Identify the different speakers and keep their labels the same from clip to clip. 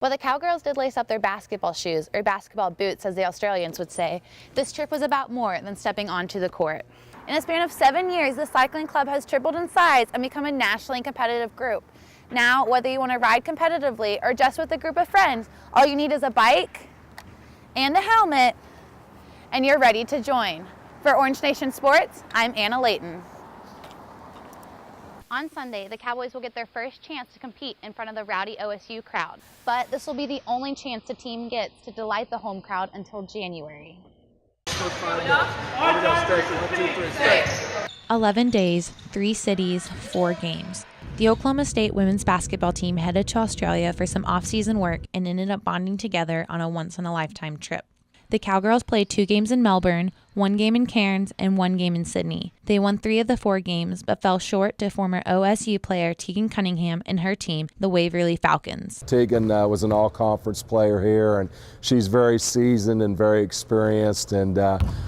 Speaker 1: Well, the Cowgirls did lace up their basketball shoes, or basketball boots as the Australians would say. This trip was about more than stepping onto the court. In a span of 7 years, the cycling club has tripled in size and become a nationally competitive group. Now, whether you want to ride competitively or just with a group of friends, all you need is a bike and a helmet, and you're ready to join. For Orange Nation Sports, I'm Anna Layton. On Sunday, the Cowboys will get their first chance to compete in front of the rowdy OSU crowd. But this will be the only chance the team gets to delight the home crowd until January.
Speaker 2: 11 days, 3 cities, 4 games. The Oklahoma State women's basketball team headed to Australia for some off-season work and ended up bonding together on a once-in-a-lifetime trip. The Cowgirls played 2 games in Melbourne, 1 game in Cairns, and 1 game in Sydney. They won 3 of the 4 games, but fell short to former OSU player Tegan Cunningham and her team, the Waverly Falcons.
Speaker 3: Tegan was an all-conference player here, and she's very seasoned and very experienced, and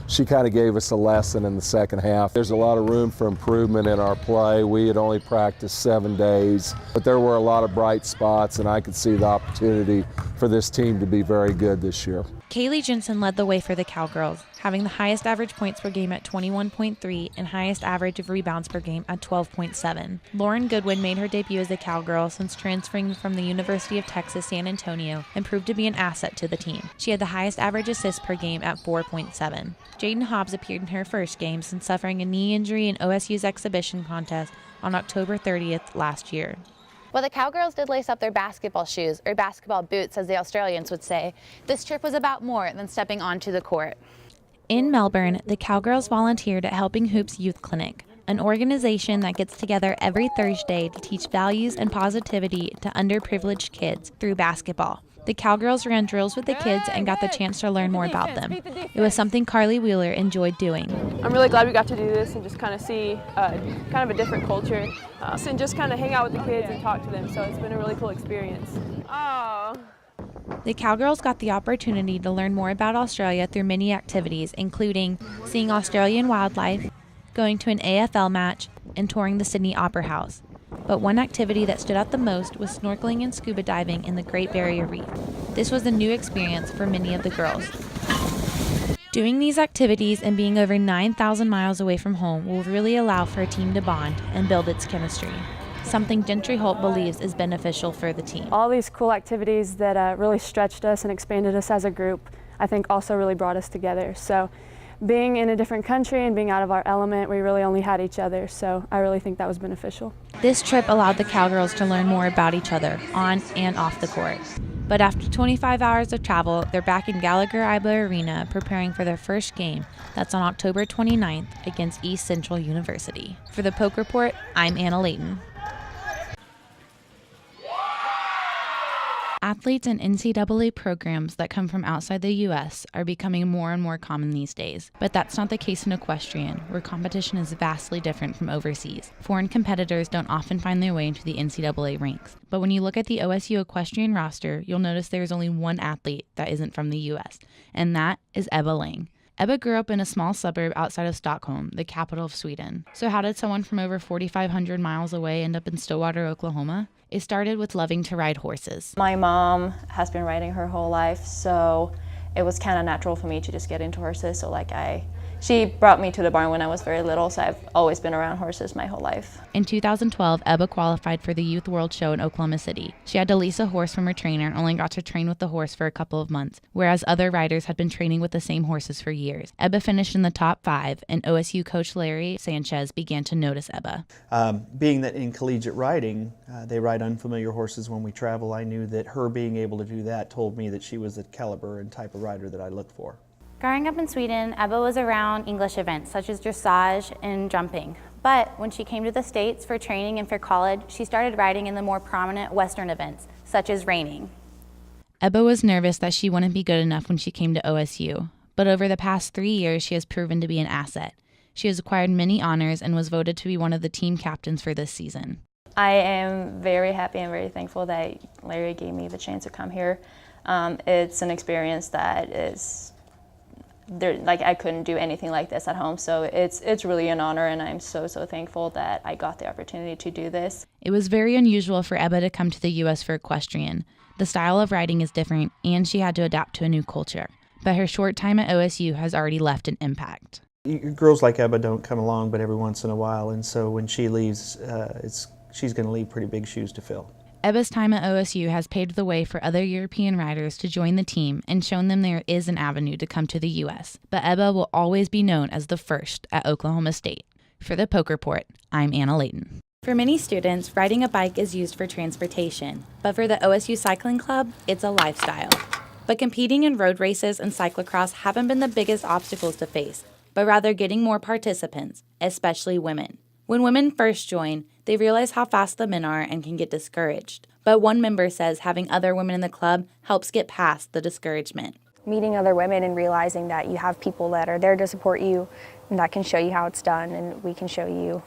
Speaker 3: she kind of gave us a lesson in the second half. There's a lot of room for improvement in our play. We had only practiced 7 days, but there were a lot of bright spots, and I could see the opportunity for this team to be very good this year.
Speaker 2: Kaylee Jensen led the way for the Cowgirls, having the highest average points per game at 21.3 and highest average of rebounds per game at 12.7. Lauren Goodwin made her debut as a Cowgirl since transferring from the University of Texas San Antonio and proved to be an asset to the team. She had the highest average assists per game at 4.7. Jaden Hobbs appeared in her first game since suffering a knee injury in OSU's exhibition contest on October 30th last year.
Speaker 1: Well, the Cowgirls did lace up their basketball shoes, or basketball boots as the Australians would say. This trip was about more than stepping onto the court.
Speaker 2: In Melbourne, the Cowgirls volunteered at Helping Hoops Youth Clinic, an organization that gets together every Thursday to teach values and positivity to underprivileged kids through basketball. The Cowgirls ran drills with the kids and got the chance to learn more about them. It was something Carly Wheeler enjoyed doing.
Speaker 4: I'm really glad we got to do this and just kind of see kind of a different culture and just kind of hang out with the kids and talk to them. So it's been a really cool experience. Oh.
Speaker 2: The Cowgirls got the opportunity to learn more about Australia through many activities, including seeing Australian wildlife, going to an AFL match, and touring the Sydney Opera House. But one activity that stood out the most was snorkeling and scuba diving in the Great Barrier Reef. This was a new experience for many of the girls. Doing these activities and being over 9,000 miles away from home will really allow for a team to bond and build its chemistry, something Gentry Holt believes is beneficial for the team.
Speaker 4: All these cool activities that really stretched us and expanded us as a group, I think also really brought us together. So being in a different country and being out of our element, we really only had each other, so I really think that was beneficial.
Speaker 2: This trip allowed the Cowgirls to learn more about each other, on and off the court. But after 25 hours of travel, they're back in Gallagher-Iba Arena preparing for their first game. That's on October 29th against East Central University. For the Poke Report, I'm Anna Layton. Athletes in NCAA programs that come from outside the U.S. are becoming more and more common these days. But that's not the case in equestrian, where competition is vastly different from overseas. Foreign competitors don't often find their way into the NCAA ranks. But when you look at the OSU equestrian roster, you'll notice there's only one athlete that isn't from the U.S., and that is Ebba Lang. Ebba grew up in a small suburb outside of Stockholm, the capital of Sweden. So how did someone from over 4,500 miles away end up in Stillwater, Oklahoma? It started with loving to ride horses.
Speaker 5: My mom has been riding her whole life, so it was kind of natural for me to just get into horses. So she brought me to the barn when I was very little, so I've always been around horses my whole life.
Speaker 2: In 2012, Ebba qualified for the Youth World Show in Oklahoma City. She had to lease a horse from her trainer and only got to train with the horse for a couple of months, whereas other riders had been training with the same horses for years. Ebba finished in the top 5, and OSU coach Larry Sanchez began to notice Ebba.
Speaker 6: Being that in collegiate riding, they ride unfamiliar horses when we travel, I knew that her being able to do that told me that she was the caliber and type of rider that I looked for.
Speaker 1: Growing up in Sweden, Ebba was around English events such as dressage and jumping. But when she came to the States for training and for college, she started riding in the more prominent Western events, such as reining.
Speaker 2: Ebba was nervous that she wouldn't be good enough when she came to OSU, but over the past 3 years, she has proven to be an asset. She has acquired many honors and was voted to be one of the team captains for this season.
Speaker 5: I am very happy and very thankful that Larry gave me the chance to come here. It's an experience that is I couldn't do anything like this at home. So it's really an honor, and I'm so thankful that I got the opportunity to do this.
Speaker 2: It was very unusual for Ebba to come to the U.S. for equestrian. The style of riding is different, and she had to adapt to a new culture. But her short time at OSU has already left an impact.
Speaker 6: Girls like Ebba don't come along but every once in a while, and so when she leaves, she's going to leave pretty big shoes to fill.
Speaker 2: Ebba's time at OSU has paved the way for other European riders to join the team and shown them there is an avenue to come to the U.S., but Ebba will always be known as the first at Oklahoma State. For the Poke Report, I'm Anna Layton. For many students, riding a bike is used for transportation, but for the OSU Cycling Club, it's a lifestyle. But competing in road races and cyclocross haven't been the biggest obstacles to face, but rather getting more participants, especially women. When women first join, they realize how fast the men are and can get discouraged. But one member says having other women in the club helps get past the discouragement.
Speaker 7: Meeting other women and realizing that you have people that are there to support you and that can show you how it's done, and we can show you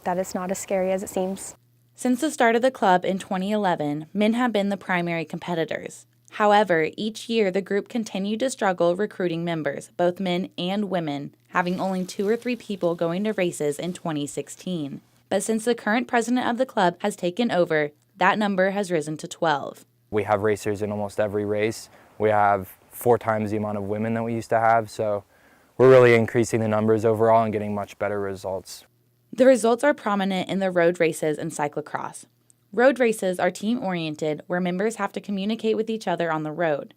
Speaker 7: that it's not as scary as it seems.
Speaker 2: Since the start of the club in 2011, men have been the primary competitors. However, each year the group continued to struggle recruiting members, both men and women, having only 2 or 3 people going to races in 2016. But since the current president of the club has taken over, that number has risen to 12.
Speaker 8: We have racers in almost every race. We have 4 times the amount of women that we used to have, so we're really increasing the numbers overall and getting much better results.
Speaker 2: The results are prominent in the road races and cyclocross. Road races are team-oriented, where members have to communicate with each other on the road,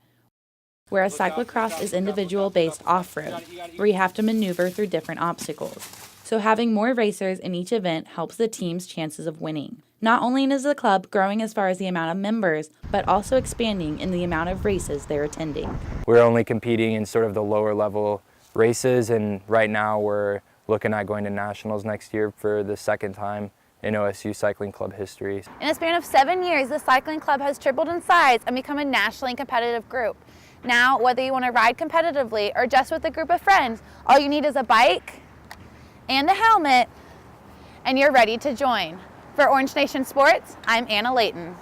Speaker 2: whereas cyclocross is individual-based off-road, where you have to maneuver through different obstacles. So having more racers in each event helps the team's chances of winning. Not only is the club growing as far as the amount of members, but also expanding in the amount of races they're attending.
Speaker 8: We're only competing in sort of the lower level races, and right now we're looking at going to nationals next year for the second time in OSU Cycling Club history.
Speaker 1: In a span of 7 years, the cycling club has tripled in size and become a nationally competitive group. Now, whether you want to ride competitively or just with a group of friends, all you need is a bike and a helmet, and you're ready to join. For Orange Nation Sports, I'm Anna Layton.